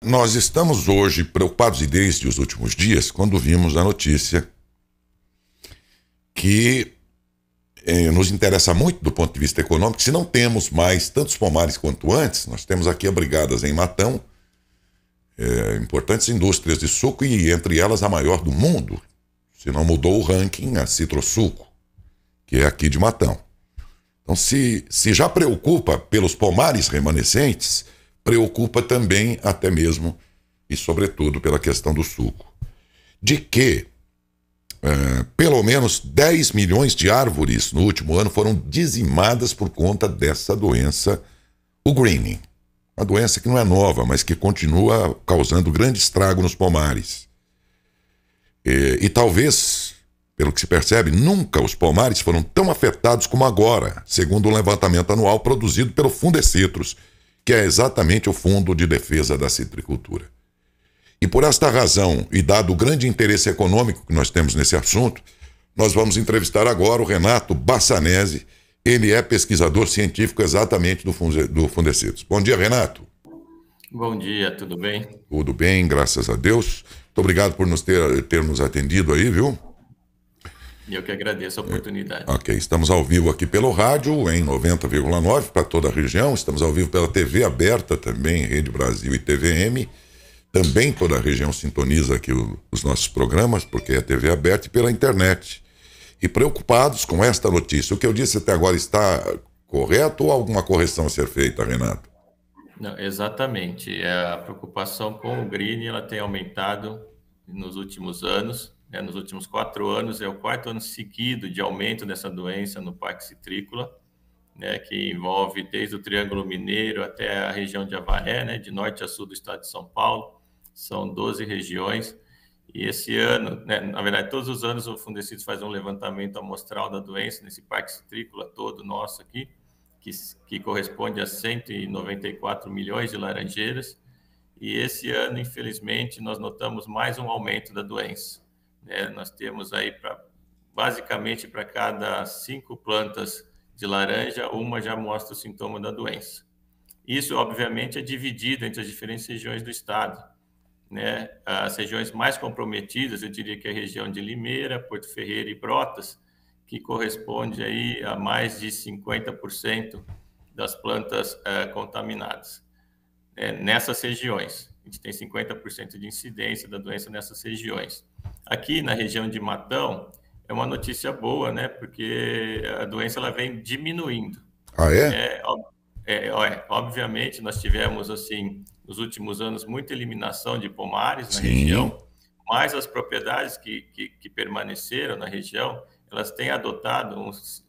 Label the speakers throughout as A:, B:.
A: nós estamos hoje preocupados, e desde os últimos dias, quando vimos a notícia que nos interessa muito do ponto de vista econômico. Se não temos mais tantos pomares quanto antes, nós temos aqui abrigadas em Matão importantes indústrias de suco, e entre elas a maior do mundo, se não mudou o ranking, a Citrosuco, que é aqui de Matão. Então, se já preocupa pelos pomares remanescentes, preocupa também até mesmo e sobretudo pela questão do suco. De que pelo menos 10 milhões de árvores no último ano foram dizimadas por conta dessa doença, o greening. Uma doença que não é nova, mas que continua causando grande estrago nos pomares. E talvez, pelo que se percebe, nunca os pomares foram tão afetados como agora, segundo um levantamento anual produzido pelo Fundecitrus, que é exatamente o Fundo de Defesa da Citricultura. E por esta razão, e dado o grande interesse econômico que nós temos nesse assunto, nós vamos entrevistar agora o Renato Bassanese. Ele é pesquisador científico exatamente do Fundecitrus. Bom dia, Renato.
B: Bom dia, tudo bem?
A: Tudo bem, graças a Deus. Muito obrigado por ter nos atendido aí, viu?
B: Eu que agradeço a oportunidade.
A: Ok, estamos ao vivo aqui pelo rádio em 90,9 para toda a região. Estamos ao vivo pela TV aberta também, Rede Brasil e TVM. Também toda a região sintoniza aqui os nossos programas, porque é TV aberta, e pela internet. E preocupados com esta notícia. O que eu disse até agora está correto ou alguma correção a ser feita, Renato?
B: Não, exatamente. A preocupação com o green ela tem aumentado nos últimos anos. Nos últimos 4 anos, é o 4º ano seguido de aumento dessa doença no Parque Citrícola, que envolve desde o Triângulo Mineiro até a região de Avaré, de norte a sul do estado de São Paulo. São 12 regiões, e esse ano, na verdade, todos os anos o Fundecitrus faz um levantamento amostral da doença nesse Parque Citrícola todo nosso aqui, que corresponde a 194 milhões de laranjeiras, e esse ano, infelizmente, nós notamos mais um aumento da doença. Nós temos aí, basicamente, para cada 5 plantas de laranja, uma já mostra o sintoma da doença. Isso, obviamente, é dividido entre as diferentes regiões do estado. As regiões mais comprometidas, eu diria que é a região de Limeira, Porto Ferreira e Brotas, que corresponde aí a mais de 50% das plantas contaminadas. Nessas regiões, a gente tem 50% de incidência da doença nessas regiões. Aqui na região de Matão, é uma notícia boa, porque a doença ela vem diminuindo.
A: Ah, é?
B: Obviamente, nós tivemos, assim, nos últimos anos, muita eliminação de pomares na
A: Sim.
B: região, mas as propriedades que permaneceram na região, elas têm adotado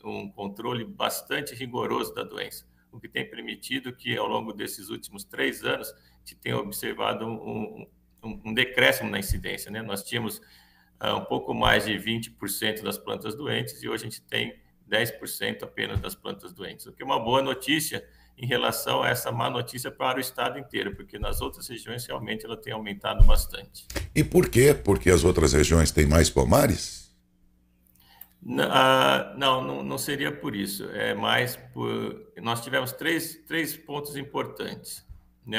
B: um controle bastante rigoroso da doença, o que tem permitido que, ao longo desses últimos 3 anos, se tenha observado um decréscimo na incidência. Nós tínhamos um pouco mais de 20% das plantas doentes, e hoje a gente tem 10% apenas das plantas doentes, o que é uma boa notícia em relação a essa má notícia para o estado inteiro, porque nas outras regiões realmente ela tem aumentado bastante.
A: E por quê? Porque as outras regiões têm mais pomares?
B: Não seria por isso. É mais por... Nós tivemos três pontos importantes.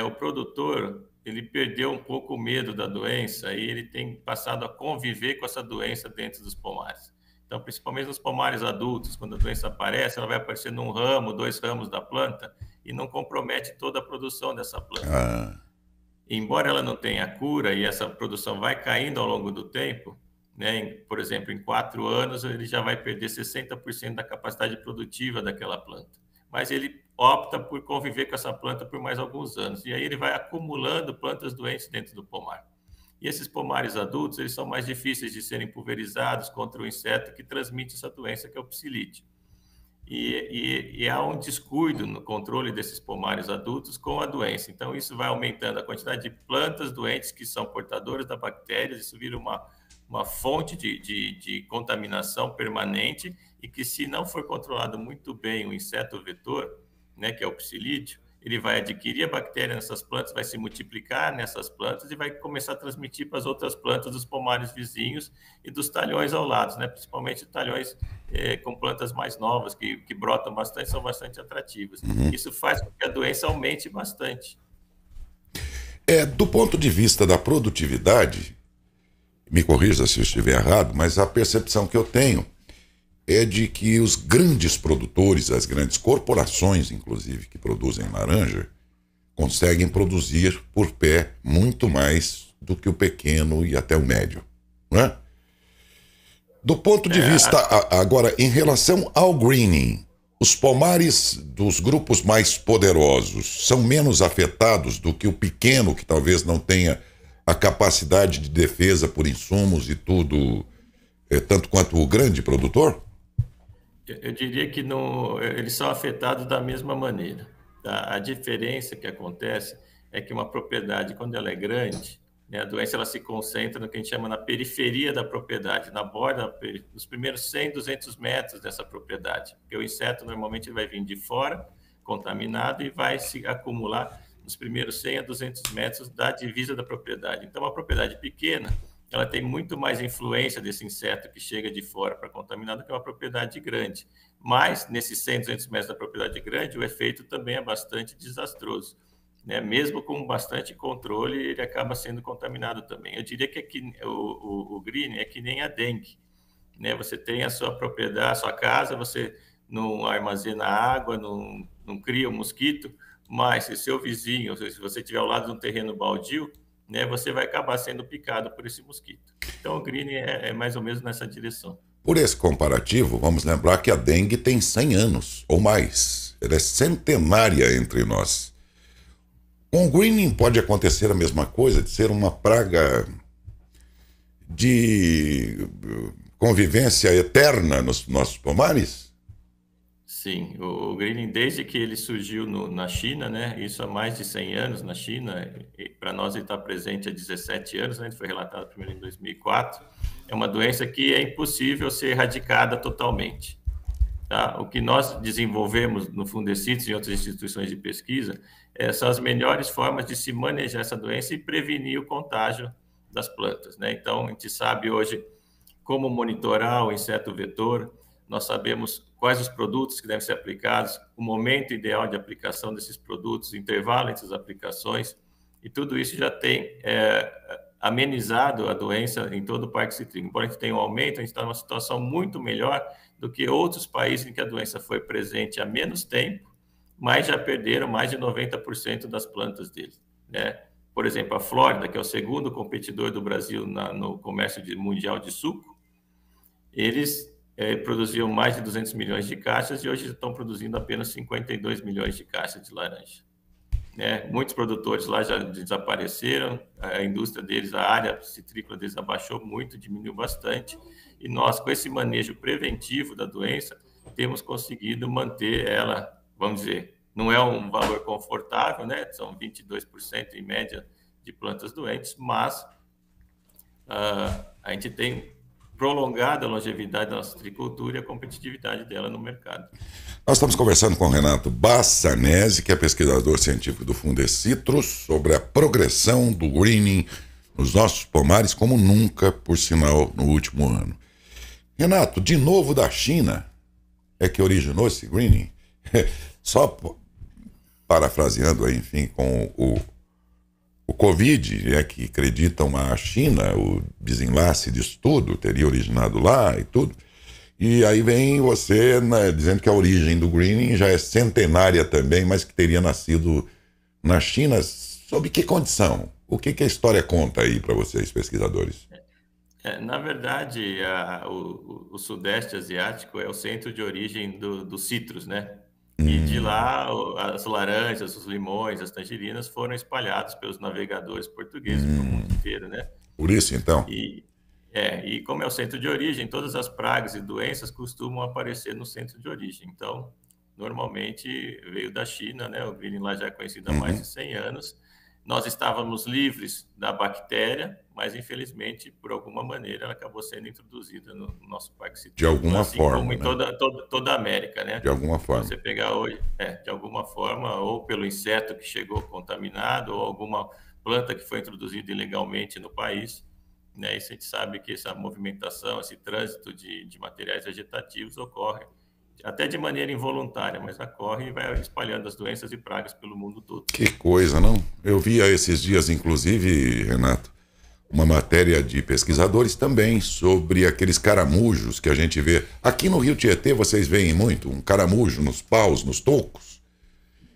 B: O produtor, ele perdeu um pouco o medo da doença e ele tem passado a conviver com essa doença dentro dos pomares. Então, principalmente nos pomares adultos, quando a doença aparece, ela vai aparecer num ramo, 2 ramos da planta e não compromete toda a produção dessa planta. Embora ela não tenha cura e essa produção vai caindo ao longo do tempo, por exemplo, em 4 anos ele já vai perder 60% da capacidade produtiva daquela planta. Mas ele opta por conviver com essa planta por mais alguns anos. E aí ele vai acumulando plantas doentes dentro do pomar. E esses pomares adultos, eles são mais difíceis de serem pulverizados contra o inseto que transmite essa doença, que é o psilídeo. E há um descuido no controle desses pomares adultos com a doença. Então, isso vai aumentando a quantidade de plantas doentes que são portadoras da bactéria, isso vira uma fonte de contaminação permanente e que, se não for controlado muito bem o inseto vetor, que é o psilídeo, ele vai adquirir a bactéria nessas plantas, vai se multiplicar nessas plantas e vai começar a transmitir para as outras plantas dos pomares vizinhos e dos talhões ao lado, principalmente talhões com plantas mais novas, que brotam bastante, são bastante atrativas. Isso faz com que a doença aumente bastante.
A: Do ponto de vista da produtividade, me corrija se eu estiver errado, mas a percepção que eu tenho é de que os grandes produtores, as grandes corporações, inclusive, que produzem laranja, conseguem produzir por pé muito mais do que o pequeno e até o médio, não é? Do ponto de vista, agora, em relação ao greening, os pomares dos grupos mais poderosos são menos afetados do que o pequeno, que talvez não tenha a capacidade de defesa por insumos e tudo, tanto quanto o grande produtor?
B: Eu diria que não, eles são afetados da mesma maneira. Tá? A diferença que acontece é que uma propriedade, quando ela é grande, né, a doença ela se concentra no que a gente chama na periferia da propriedade, na borda, nos primeiros 100, 200 metros dessa propriedade. Porque o inseto normalmente vai vir de fora, contaminado, e vai se acumular nos primeiros 100 a 200 metros da divisa da propriedade. Então, uma propriedade pequena, ela tem muito mais influência desse inseto que chega de fora para contaminar do que uma propriedade grande. Mas, nesses 100, 200 metros da propriedade grande, o efeito também é bastante desastroso. Né? Mesmo com bastante controle, ele acaba sendo contaminado também. Eu diria que aqui, o green é que nem a dengue. Né? Você tem a sua propriedade, a sua casa, você não armazena água, não cria um mosquito, mas se seu vizinho, se você estiver ao lado de um terreno baldio, né, você vai acabar sendo picado por esse mosquito. Então, o green é mais ou menos nessa direção.
A: Por esse comparativo, vamos lembrar que a dengue tem 100 anos ou mais. Ela é centenária entre nós. Com o greening pode acontecer a mesma coisa, de ser uma praga de convivência eterna nos nossos pomares?
B: Sim, o greening, desde que ele surgiu na China, né, isso há mais de 100 anos na China, para nós ele está presente há 17 anos, né, ele foi relatado primeiro em 2004, é uma doença que é impossível ser erradicada totalmente. Tá? O que nós desenvolvemos no Fundecitrus e em outras instituições de pesquisa são as melhores formas de se manejar essa doença e prevenir o contágio das plantas. Né? Então, a gente sabe hoje como monitorar o inseto vetor, nós sabemos quais os produtos que devem ser aplicados, o momento ideal de aplicação desses produtos, o intervalo entre as aplicações, e tudo isso já tem amenizado a doença em todo o Parque Citrícola. Embora a gente tenha um aumento, a gente está numa situação muito melhor do que outros países em que a doença foi presente há menos tempo, mas já perderam mais de 90% das plantas deles. Né? Por exemplo, a Flórida, que é o segundo competidor do Brasil no comércio mundial de suco, eles produziam mais de 200 milhões de caixas e hoje estão produzindo apenas 52 milhões de caixas de laranja. Né? Muitos produtores lá já desapareceram, a indústria deles, a área citrícola deles abaixou muito, diminuiu bastante, e nós, com esse manejo preventivo da doença, temos conseguido manter ela, vamos dizer, não é um valor confortável, né? São 22% em média de plantas doentes, mas a gente tem prolongado a longevidade da nossa citricultura e a competitividade dela no mercado.
A: Nós estamos conversando com o Renato Bassanese, que é pesquisador científico do Fundecitrus, sobre a progressão do greening nos nossos pomares, como nunca, por sinal, no último ano. Renato, de novo da China, é que originou esse greening? Só parafraseando aí, enfim, com o Covid, que acreditam a China, o desenlace disso tudo, teria originado lá e tudo. E aí vem você dizendo que a origem do greening já é centenária também, mas que teria nascido na China. Sob que condição? O que a história conta aí para vocês, pesquisadores?
B: Na verdade, o Sudeste Asiático é o centro de origem dos citros, né? E de lá, as laranjas, os limões, as tangerinas foram espalhados pelos navegadores portugueses para o mundo inteiro, né?
A: Por isso, então?
B: E como é o centro de origem, todas as pragas e doenças costumam aparecer no centro de origem. Então, normalmente veio da China, né? O greening lá já é conhecido há mais de 100 anos. Nós estávamos livres da bactéria, mas infelizmente, por alguma maneira, ela acabou sendo introduzida no nosso parque citrícola.
A: De alguma forma,
B: como em
A: né?
B: toda a América, né?
A: De alguma forma.
B: Você pegar hoje, de alguma forma, ou pelo inseto que chegou contaminado, ou alguma planta que foi introduzida ilegalmente no país, né? Isso a gente sabe que essa movimentação, esse trânsito de materiais vegetativos ocorre até de maneira involuntária, mas ocorre e vai espalhando as doenças e pragas pelo mundo todo.
A: Que coisa, não? Eu vi esses dias, inclusive, Renato, uma matéria de pesquisadores também sobre aqueles caramujos que a gente vê. Aqui no Rio Tietê vocês veem muito, um caramujo nos paus, nos tocos,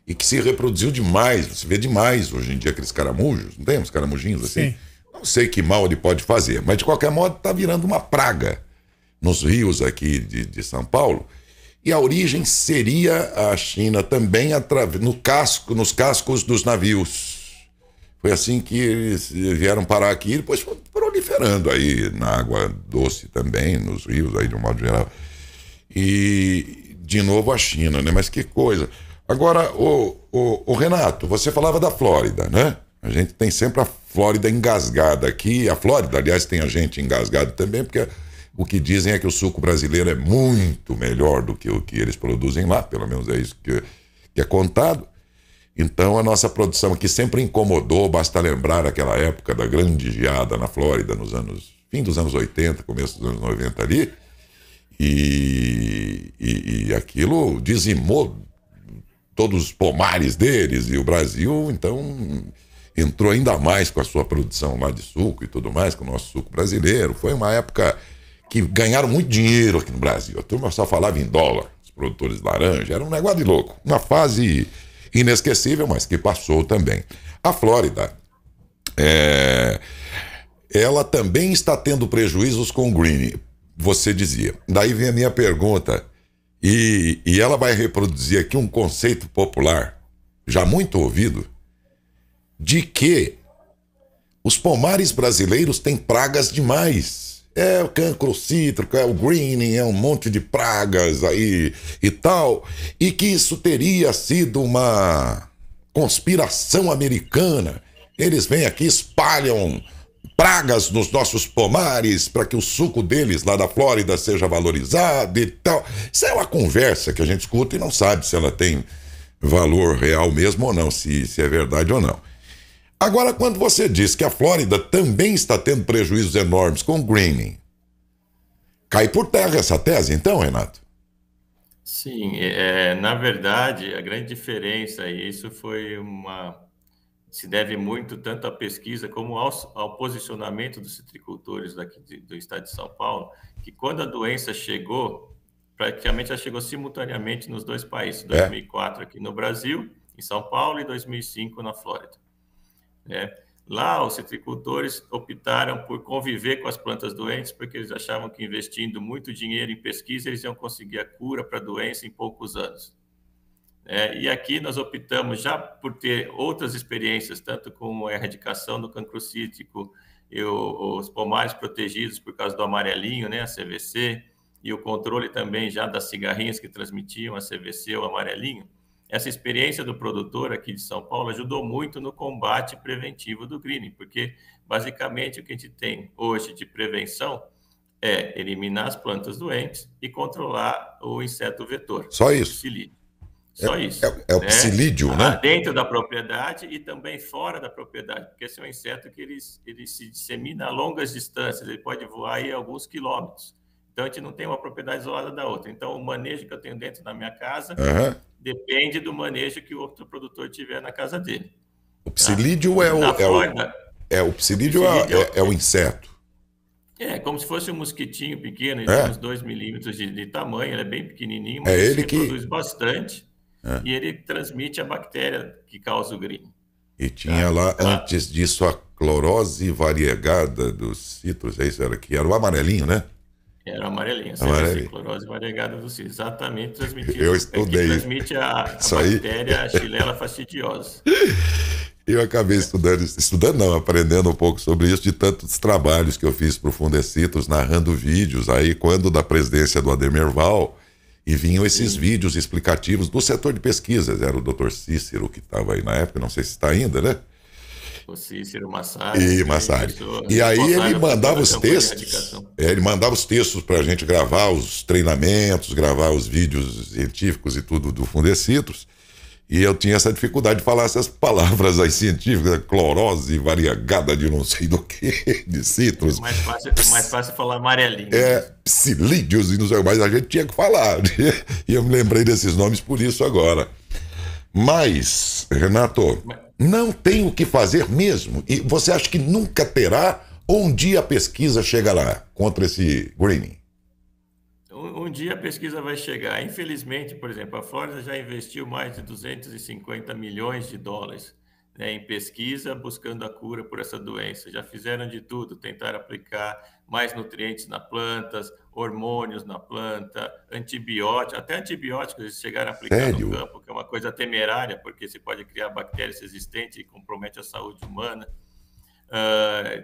A: e que se reproduziu demais, você vê demais hoje em dia aqueles caramujos, não tem uns caramujinhos assim?
C: Sim.
A: Não sei que mal ele pode fazer, mas de qualquer modo está virando uma praga nos rios aqui de São Paulo. E a origem seria a China também nos cascos dos navios. Foi assim que eles vieram parar aqui e depois foram proliferando aí na água doce também, nos rios aí de um modo geral. E de novo a China, né? Mas que coisa. Agora, o Renato, você falava da Flórida, né? A gente tem sempre a Flórida engasgada aqui. A Flórida, aliás, tem a gente engasgada também, porque o que dizem é que o suco brasileiro é muito melhor do que o que eles produzem lá, pelo menos é isso que é contado. Então a nossa produção aqui sempre incomodou, basta lembrar aquela época da grande geada na Flórida, fim dos anos 80, começo dos anos 90 ali, e aquilo dizimou todos os pomares deles, e o Brasil, então, entrou ainda mais com a sua produção lá de suco e tudo mais, com o nosso suco brasileiro. Foi uma época que ganharam muito dinheiro aqui no Brasil. A turma só falava em dólar, os produtores de laranja, era um negócio de louco. Uma fase inesquecível, mas que passou também. A Flórida, ela também está tendo prejuízos com o green, você dizia. Daí vem a minha pergunta, e ela vai reproduzir aqui um conceito popular, já muito ouvido, de que os pomares brasileiros têm pragas demais. É o cancro cítrico, é o greening, é um monte de pragas aí e tal, e que isso teria sido uma conspiração americana. Eles vêm aqui, espalham pragas nos nossos pomares para que o suco deles lá da Flórida seja valorizado e tal. Isso é uma conversa que a gente escuta e não sabe se ela tem valor real mesmo ou não, se é verdade ou não. Agora, quando você diz que a Flórida também está tendo prejuízos enormes com o greening, cai por terra essa tese, então, Renato?
B: Sim, na verdade, a grande diferença, e isso se deve muito tanto à pesquisa como ao posicionamento dos citricultores daqui do estado de São Paulo, que quando a doença chegou, praticamente ela chegou simultaneamente nos dois países, 2004 aqui no Brasil, em São Paulo, e 2005 na Flórida. Lá, os citricultores optaram por conviver com as plantas doentes, porque eles achavam que investindo muito dinheiro em pesquisa, eles iam conseguir a cura para a doença em poucos anos. E aqui nós optamos já por ter outras experiências, tanto com a erradicação do cancro cítrico, e os pomares protegidos por causa do amarelinho, né, a CVC, e o controle também já das cigarrinhas que transmitiam a CVC ou amarelinho. Essa experiência do produtor aqui de São Paulo ajudou muito no combate preventivo do greening, porque basicamente o que a gente tem hoje de prevenção é eliminar as plantas doentes e controlar o inseto vetor.
A: Só isso?
B: Psilídeo. Só isso.
A: É o psilídeo, né?
B: Dentro da propriedade e também fora da propriedade, porque esse é um inseto que ele se dissemina a longas distâncias, ele pode voar aí alguns quilômetros. Então, a gente não tem uma propriedade isolada da outra. Então, o manejo que eu tenho dentro da minha casa depende do manejo que o outro produtor tiver na casa dele.
A: O psilídeo o psilídeo é o inseto.
B: É como se fosse um mosquitinho pequeno, ele tem uns 2 milímetros de tamanho, ele é bem pequenininho, mas
A: ele
B: produz bastante e ele transmite a bactéria que causa o greening.
A: E tinha lá, antes disso, a clorose variegada dos citros, que era o amarelinho, né?
B: Era amarelinho, clorose variegada do citro, exatamente transmitido.
A: Eu estudei.
B: Transmite a bactéria Xylella fastidiosa.
A: Eu acabei aprendendo um pouco sobre isso de tantos trabalhos que eu fiz para o Fundecitos, narrando vídeos aí, quando da presidência do Ademir Val, e vinham esses vídeos explicativos do setor de pesquisas. Era o Dr. Cícero que estava aí na época, não sei se está ainda, né?
B: O Cícero Massari.
A: E aí ele mandava os textos. Ele mandava os textos para a gente gravar os treinamentos, gravar os vídeos científicos e tudo do Fundecitos. E eu tinha essa dificuldade de falar essas palavras aí científicas, clorose, variegada de não sei do que, de citros.
B: Mais fácil falar amarelinho.
A: Psilídeos e não sei, mas a gente tinha que falar. E eu me lembrei desses nomes por isso agora. Mas, Renato, não tem o que fazer mesmo. E você acha que nunca terá, ou um dia a pesquisa chega lá contra esse greening?
B: Um dia a pesquisa vai chegar. Infelizmente, por exemplo, a Flórida já investiu mais de 250 milhões de dólares, né, em pesquisa buscando a cura por essa doença. Já fizeram de tudo, tentaram aplicar mais nutrientes nas plantas, hormônios na planta, antibióticos, até antibióticos eles chegaram a aplicar no
A: Sério?
B: campo, que é uma coisa temerária, porque você pode criar bactérias resistentes e compromete a saúde humana.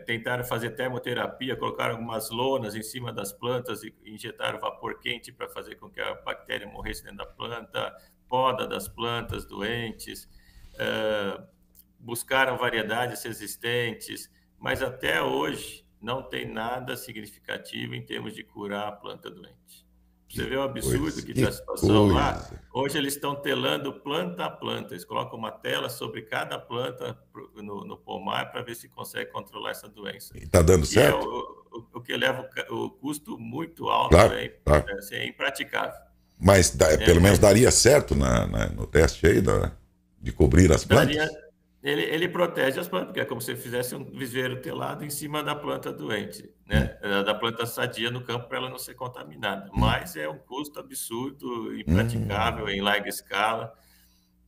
B: Tentaram fazer termoterapia, colocaram algumas lonas em cima das plantas e injetaram vapor quente para fazer com que a bactéria morresse dentro da planta, poda das plantas doentes, buscaram variedades resistentes, mas até hoje não tem nada significativo em termos de curar a planta doente. Você vê o absurdo que está a situação lá? Hoje eles estão telando planta a planta. Eles colocam uma tela sobre cada planta no pomar para ver se consegue controlar essa doença.
A: E está dando certo?
B: O que leva o custo muito alto,
A: claro,
B: né?
A: claro.
B: É impraticável.
A: Mas pelo menos daria certo no teste aí de cobrir as plantas?
B: Ele protege as plantas, porque é como se fizesse um viveiro telado em cima da planta doente, né? Da planta sadia no campo para ela não ser contaminada. Mas é um custo absurdo, impraticável em larga escala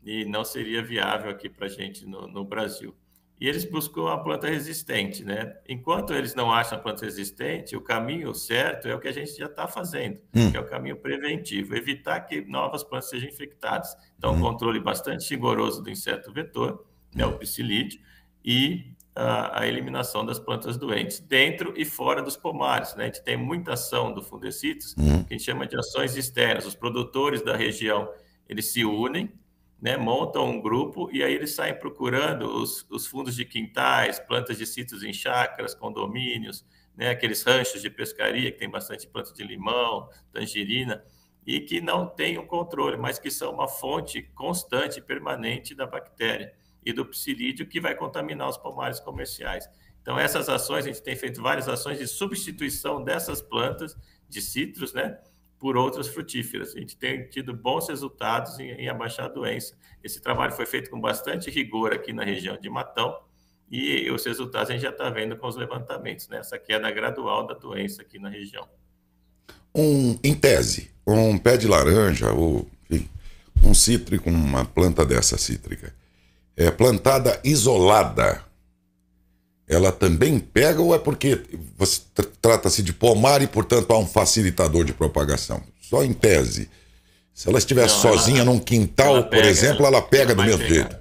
B: e não seria viável aqui para a gente no Brasil. E eles buscam a planta resistente, né? Enquanto eles não acham a planta resistente, o caminho certo é o que a gente já está fazendo, que é o caminho preventivo, evitar que novas plantas sejam infectadas. Então, um controle bastante rigoroso do inseto vetor, né, o psilídeo, e a eliminação das plantas doentes, dentro e fora dos pomares, né? A gente tem muita ação do Fundecitrus, que a gente chama de ações externas. Os produtores da região, eles se unem, né, montam um grupo e aí eles saem procurando os fundos de quintais, plantas de citros em chácaras, condomínios, né, aqueles ranchos de pescaria que tem bastante planta de limão, tangerina, e que não tem um controle, mas que são uma fonte constante e permanente da bactéria e do psilídeo que vai contaminar os pomares comerciais. Então, essas ações, a gente tem feito várias ações de substituição dessas plantas de citros, né, por outras frutíferas. A gente tem tido bons resultados em abaixar a doença. Esse trabalho foi feito com bastante rigor aqui na região de Matão e os resultados a gente já está vendo com os levantamentos, né? Essa queda gradual da doença aqui na região.
A: Em tese, um pé de laranja ou enfim, um cítrico, uma planta dessa cítrica, plantada isolada, ela também pega ou é porque trata-se de pomar e, portanto, há um facilitador de propagação? Só em tese. Se ela estiver sozinha num quintal, por exemplo, ela pega do mesmo jeito.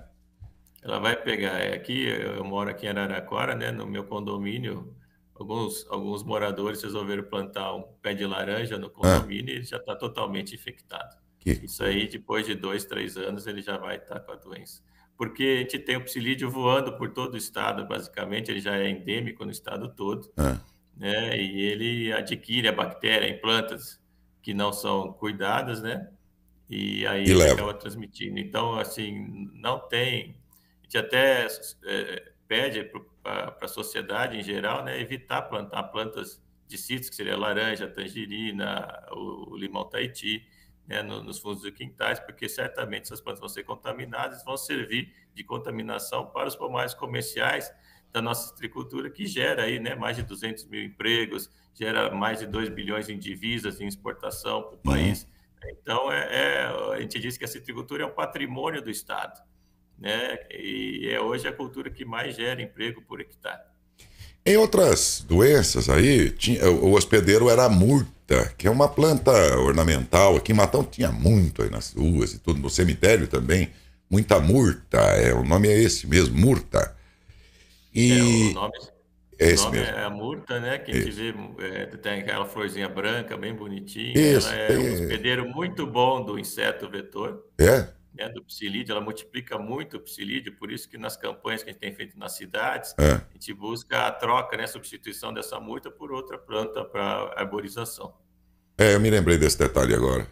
B: Ela vai pegar. Aqui, eu moro aqui em Araraquara, né? No meu condomínio, alguns moradores resolveram plantar um pé de laranja no condomínio e ele já está totalmente infectado. Isso aí, depois de 2, 3 anos, ele já vai estar com a doença. Porque a gente tem o psilídeo voando por todo o estado, basicamente, ele já é endêmico no estado todo, né? E ele adquire a bactéria em plantas que não são cuidadas, né? E aí ele acaba transmitindo. Então, assim, não tem... A gente até pede para a sociedade em geral, né, evitar plantar plantas de citros, que seria a laranja, a tangerina, o limão Tahiti, né, nos fundos de quintais, porque certamente essas plantas vão ser contaminadas, vão servir de contaminação para os pomares comerciais da nossa citricultura, que gera aí, né, mais de 200 mil empregos, gera mais de 2 bilhões em divisas em exportação para o país. Então, a gente diz que a citricultura é um patrimônio do Estado, né, e é hoje a cultura que mais gera emprego por hectare.
A: Em outras doenças aí, o hospedeiro era a murta, que é uma planta ornamental. Aqui em Matão tinha muito aí nas ruas e tudo, no cemitério também, muita murta, o nome é esse mesmo, murta.
B: O nome é a murta, né, que a gente vê, tem aquela florzinha branca, bem bonitinha. Ela é um hospedeiro muito bom do inseto vetor. Né, do psilídeo, ela multiplica muito o psilídeo, por isso que nas campanhas que a gente tem feito nas cidades, a gente busca a troca, né, a substituição dessa murta por outra planta para arborização.
A: Eu me lembrei desse detalhe agora,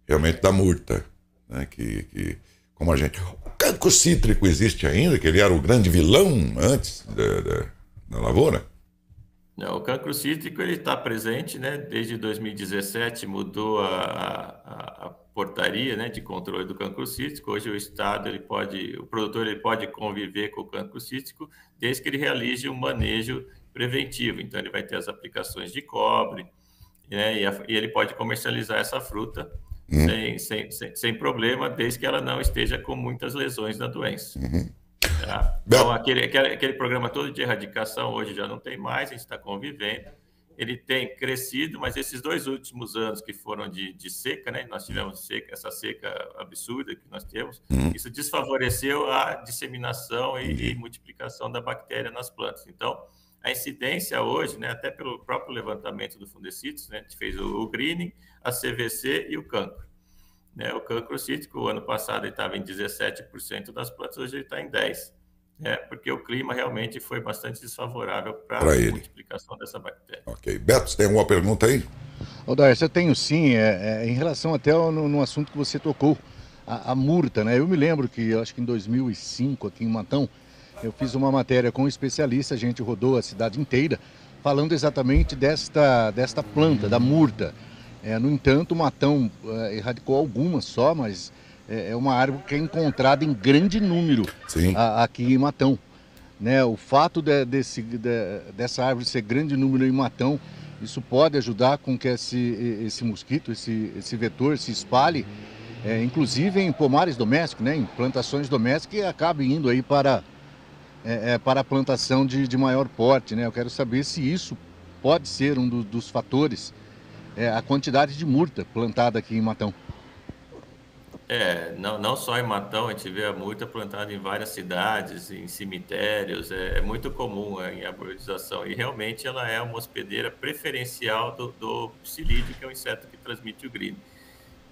A: realmente da murta, né, que como a gente. O cancro cítrico existe ainda, que ele era o grande vilão antes da lavoura?
B: Não, o cancro cítrico ele está presente, né? Desde 2017 mudou a portaria, né, de controle do cancro cítrico. Hoje o estado o produtor ele pode conviver com o cancro cítrico desde que ele realize um manejo preventivo. Então ele vai ter as aplicações de cobre, né? E ele pode comercializar essa fruta sem problema, desde que ela não esteja com muitas lesões da doença. Tá? Então, aquele programa todo de erradicação hoje já não tem mais, a gente está convivendo. Ele tem crescido, mas esses 2 últimos anos que foram de seca, né? Nós tivemos essa seca absurda que nós temos, isso desfavoreceu a disseminação e multiplicação da bactéria nas plantas. Então, a incidência hoje, né, até pelo próprio levantamento do Fundecitrus, né, a gente fez o greening, a CVC e o cancro. Né? O cancro cítrico, o ano passado, ele estava em 17% das plantas, hoje ele está em 10%. Porque o clima realmente foi bastante desfavorável para a multiplicação dessa bactéria.
A: Ok. Beto, você tem alguma pergunta aí?
C: Odair, eu tenho sim, em relação até no assunto que você tocou, a murta, né? Eu me lembro que, acho que em 2005, aqui em Matão, eu fiz uma matéria com um especialista, a gente rodou a cidade inteira, falando exatamente desta planta, da murta. No entanto, o Matão erradicou algumas só, mas é uma árvore que é encontrada em grande número aqui em Matão. Né? O fato dessa árvore ser grande número em Matão, isso pode ajudar com que esse mosquito, esse vetor se espalhe, inclusive em pomares domésticos, né? Em plantações domésticas, e acabe indo aí para a plantação de maior porte. Né? Eu quero saber se isso pode ser um dos fatores, a quantidade de murta plantada aqui em Matão.
B: Não só em Matão, a gente vê a murta plantada em várias cidades, em cemitérios, é muito comum em arborização, e realmente ela é uma hospedeira preferencial do psilídeo, que é o inseto que transmite o green.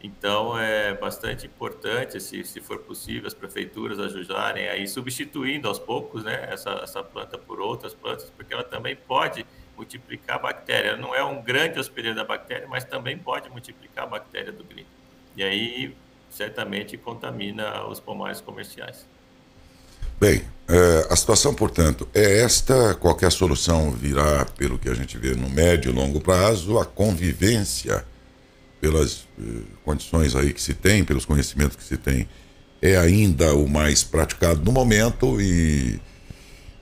B: Então, é bastante importante, se for possível, as prefeituras ajudarem aí, substituindo aos poucos, né, essa planta por outras plantas, porque ela também pode multiplicar a bactéria. Ela não é um grande hospedeiro da bactéria, mas também pode multiplicar a bactéria do green. E aí, certamente, contamina os pomares comerciais.
A: Bem, a situação, portanto, é esta. Qualquer solução virá, pelo que a gente vê no médio e longo prazo, a convivência, pelas condições aí que se tem, pelos conhecimentos que se tem, é ainda o mais praticado no momento. E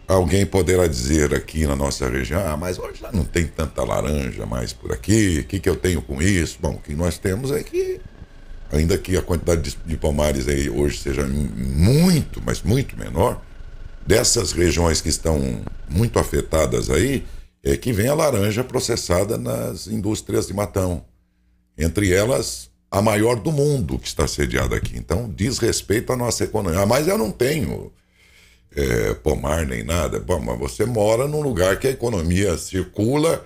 A: alguém poderá dizer aqui na nossa região, mas hoje já não tem tanta laranja mais por aqui, o que eu tenho com isso? Bom, o que nós temos é que, ainda que a quantidade de pomares aí hoje seja muito, mas muito menor, dessas regiões que estão muito afetadas aí, é que vem a laranja processada nas indústrias de Matão. Entre elas, a maior do mundo que está sediada aqui. Então, diz respeito à nossa economia. Mas eu não tenho pomar nem nada. Bom, mas você mora num lugar que a economia circula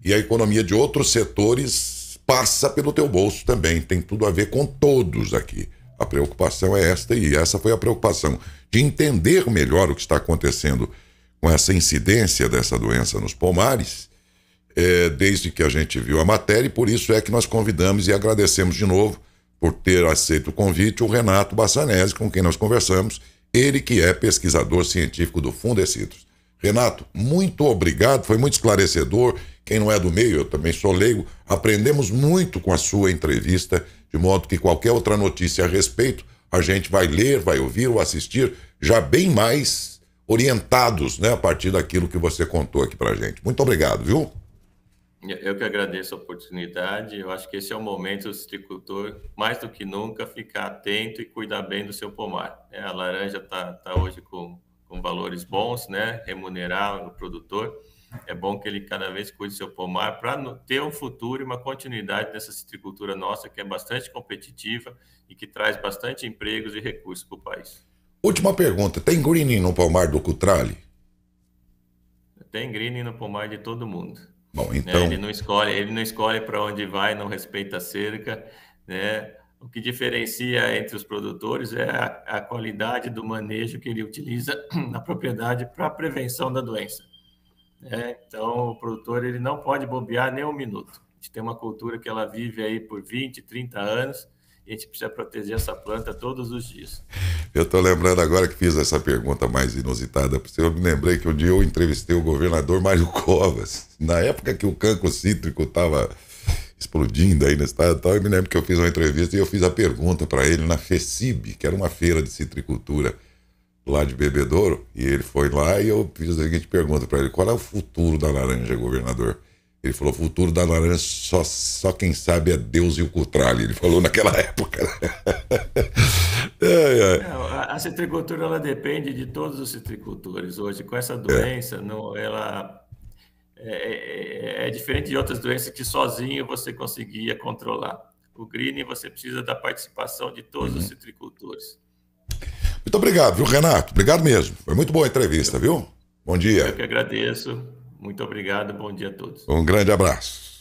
A: e a economia de outros setores passa pelo teu bolso também. Tem tudo a ver com todos aqui. A preocupação é esta, e essa foi a preocupação de entender melhor o que está acontecendo com essa incidência dessa doença nos pomares, desde que a gente viu a matéria, e por isso é que nós convidamos e agradecemos de novo por ter aceito o convite o Renato Bassanese, com quem nós conversamos, ele que é pesquisador científico do Fundecitrus. Renato, muito obrigado, foi muito esclarecedor. Quem não é do meio, eu também sou leigo, aprendemos muito com a sua entrevista, de modo que qualquer outra notícia a respeito, a gente vai ler, vai ouvir ou assistir já bem mais orientados, né, a partir daquilo que você contou aqui pra gente. Muito obrigado, viu?
B: Eu que agradeço a oportunidade. Eu acho que esse é o momento do citricultor, mais do que nunca, ficar atento e cuidar bem do seu pomar. A laranja tá hoje com valores bons, né? Remunerar o produtor. É bom que ele cada vez cuide do seu pomar para ter um futuro e uma continuidade dessa citricultura nossa, que é bastante competitiva e que traz bastante empregos e recursos para o país.
A: Última pergunta, tem greening no pomar do Cutrale?
B: Tem greening no pomar de todo mundo.
A: Bom, então...
B: Ele não escolhe para onde vai, não respeita a cerca, né? O que diferencia entre os produtores é a qualidade do manejo que ele utiliza na propriedade para a prevenção da doença. Então, o produtor ele não pode bobear nem um minuto. A gente tem uma cultura que ela vive aí por 20, 30 anos e a gente precisa proteger essa planta todos os dias.
A: Eu estou lembrando agora que fiz essa pergunta mais inusitada para você. Eu me lembrei que um dia eu entrevistei o governador Mário Covas, na época que o cancro cítrico estava explodindo aí no estado e tal. Eu me lembro que eu fiz uma entrevista e eu fiz a pergunta para ele na FECIB, que era uma feira de citricultura lá de Bebedouro, e ele foi lá e eu fiz a seguinte pergunta para ele: qual é o futuro da laranja, governador? Ele falou: o futuro da laranja só quem sabe é Deus e o Cutrale. Ele falou naquela época.
B: A citricultura ela depende de todos os citricultores hoje. Com essa doença, ela é diferente de outras doenças que sozinho você conseguia controlar. O greening você precisa da participação de todos os citricultores.
A: Muito obrigado, viu, Renato? Obrigado mesmo. Foi muito boa a entrevista, viu? Bom dia.
B: Eu que agradeço. Muito obrigado. Bom dia a todos.
A: Um grande abraço.